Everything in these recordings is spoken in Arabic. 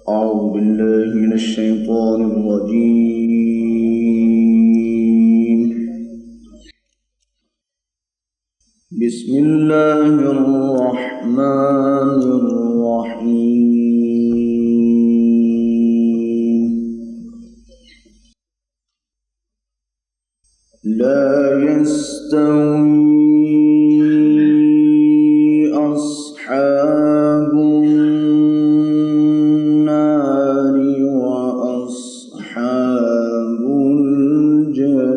أعوذ بالله من الشيطان الرجيم. بسم الله الرحمن الرحيم. لا يستوي أصحاب النار وأصحاب الجنة.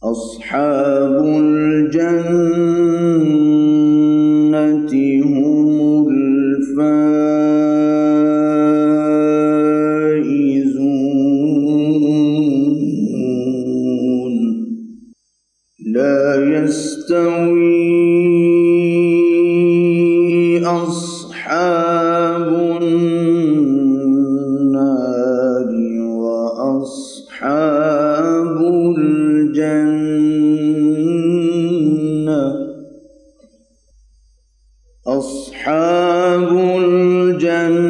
أصحاب الجنة هم الفائزون. لا يستوي أصحاب النار وأصحاب الجنة. أصحاب الجنة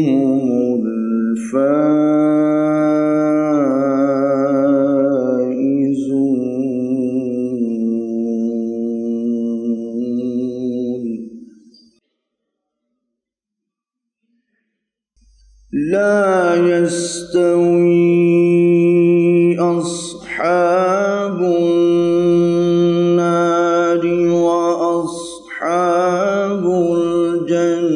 هم الفائزون. لا يستوي أصحاب النار وأصحاب الجنة.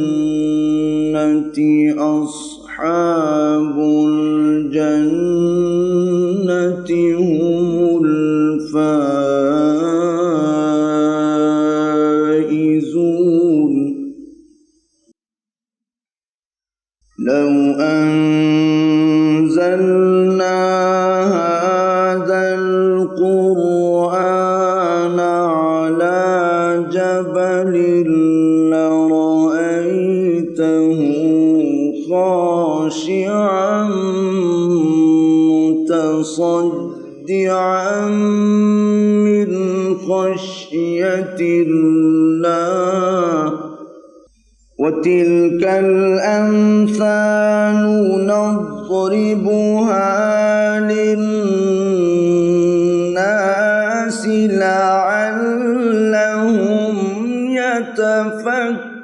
أصحاب الجنة هم الفائزون. لو أنزلنا هذا القرآن على جبل لرأيته خاشعا متصدعا من خشية الله. وتلك الأمثال نضربها للناس لعلهم يتفكرون.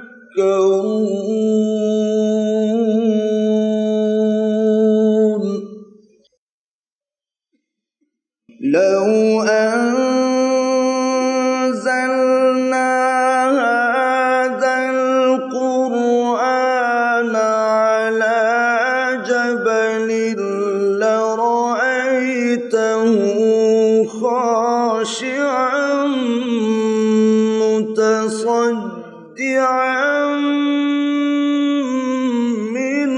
لو أنزلنا هذا القرآن على جبل لرأيته خاشعا متصدعا من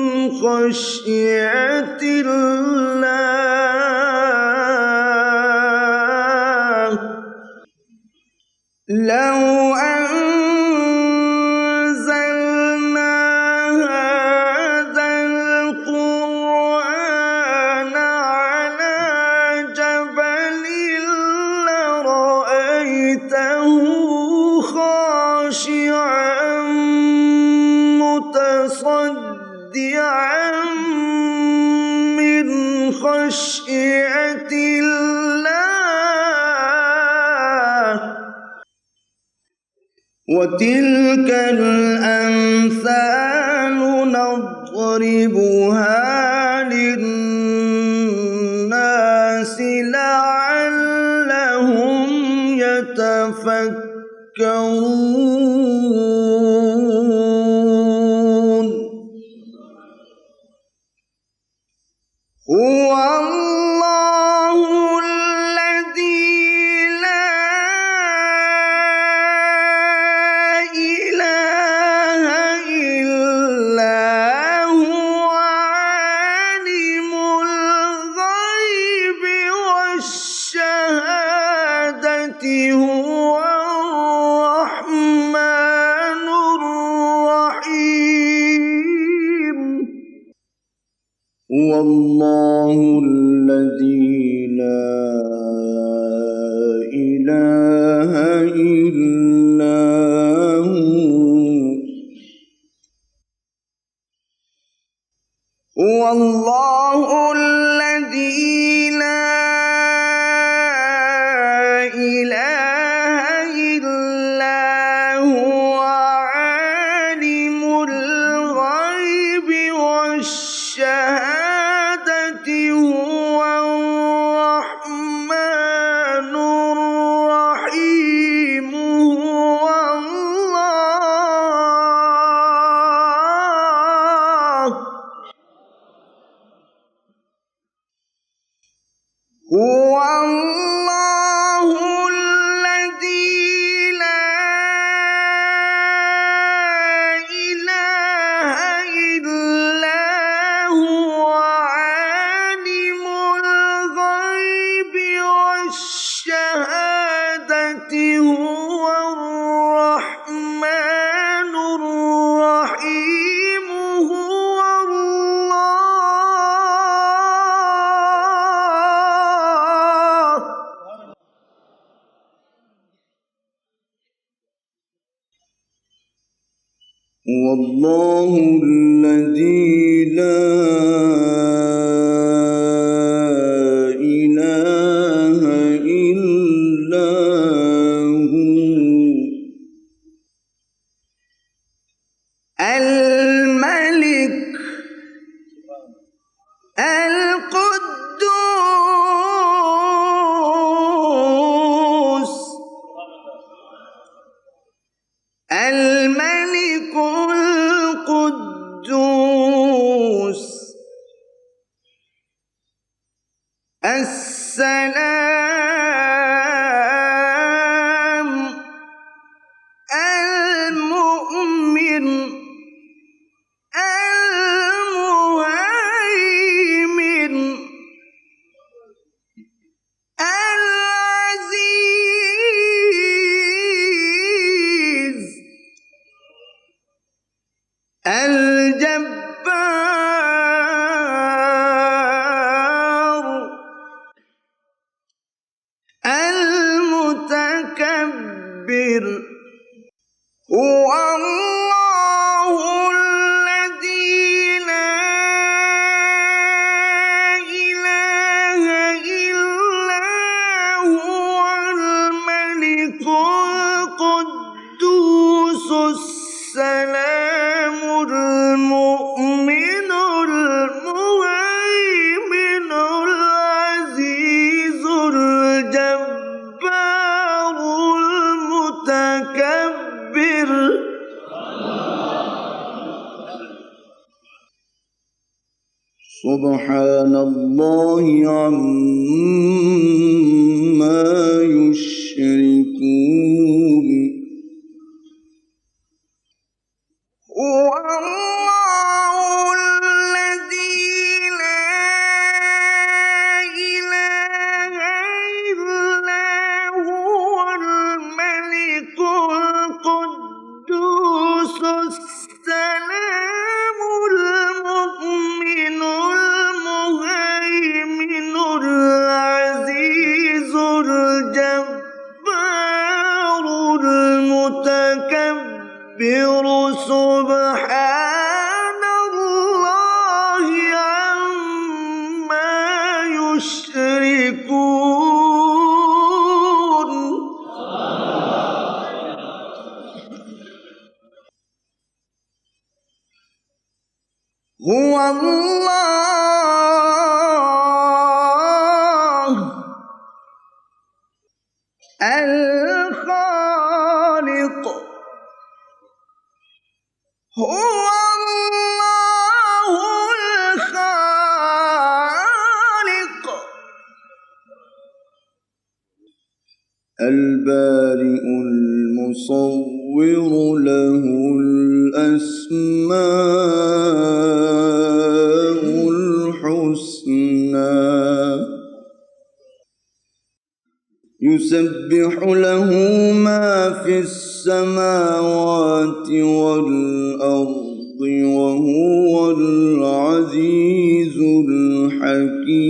خشية الله. لو أنزلنا هذا القرآن على جبل لرأيته خاشعا متصدعا من خشية الله. وتلك الأمثال نضربها للناس لعلهم يتفكرون. هو الله الذي لا إله إلا هو عالم الغيب والشهادة. هو الرحمن الرحيم. والله الذي لا إلا هو الله الذي لا إله إلا هو عالم الغيب والشهادة هو الرحمن الرحيم هو الله الذي لا إله إلا هو عالم الغيب والشهادة هو الرحمن الرحيم هو والله الذي لا إله إلا هو الملك القدوس الملك القدوس السلام المؤمن المهيمن العزيز الجبار المتكبر هو الله الذي لا إله إلا هو الملك القدوس السلام المؤمن المهيمن العزيز الجبار المتكبر سبحان الله عما يشركون هو الله الذي لا إله إلا هو الملك القدوس السلام المؤمن المهيمن العزيز الجبار المتكبر سبحان الله عما يشركون هو الله الخالق هو الله الخالق البارئ المصور له الأسماء الحسنى يسبح له ما في السماوات والأرض وهو العزيز الحكيم